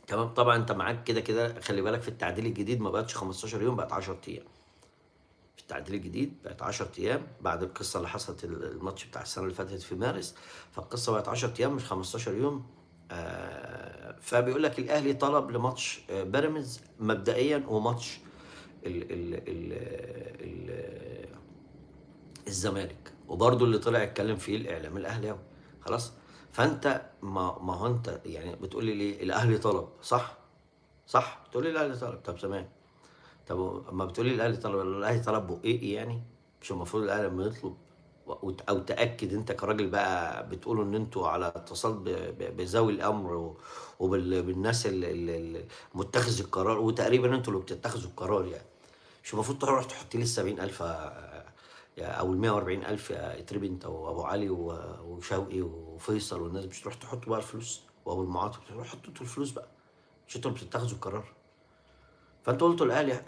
تمام. طبعًا أنت معاك كده خلّي بالك في التعديل الجديد ما بقتش 15 يوم بقت 10 أيام. في التعديل الجديد بقت 10 أيام بعد القصة اللي حصلت الماتش بتاع السنة اللي فاتت في مارس، فالقصة بقت 10 أيام مش 15 يوم. فبيقول لك الأهلي طلب لماتش بيراميدز مبدئيًا وماتش ال ال ال ال الزمالك، وبرضه اللي طلع اتكلم فيه الإعلام الأهلاوي، خلاص. فأنت ما هو أنت يعني بتقول لي ليه الأهلي طلب، صح؟ صح؟ بتقول لي الأهلي طلب، طب تمام. طب أمّا بتقول لي الأهلي طلب، الأهلي طلب بُقِّيقي يعني؟ مش المفروض الأهلي لمّا يطلب أو تأكد أنت كراجل بقى بتقولوا إن أنتم على اتصال بذوي الأمر بالناس متخذي القرار، وتقريبًا أنتم اللي بتتخذوا القرار يعني، مش المفروض تروح تحط لي ال70.000 أو ال140.000 يا إتربي أنت وأبو علي وشوقي وفيصل والناس، مش تروح تحطوا بقى الفلوس وأبو المعاطي، تروحوا حطوا أنتم الفلوس بقى، مش أنتم اللي بتتخذوا القرار. فأنتم قلتوا الأهلي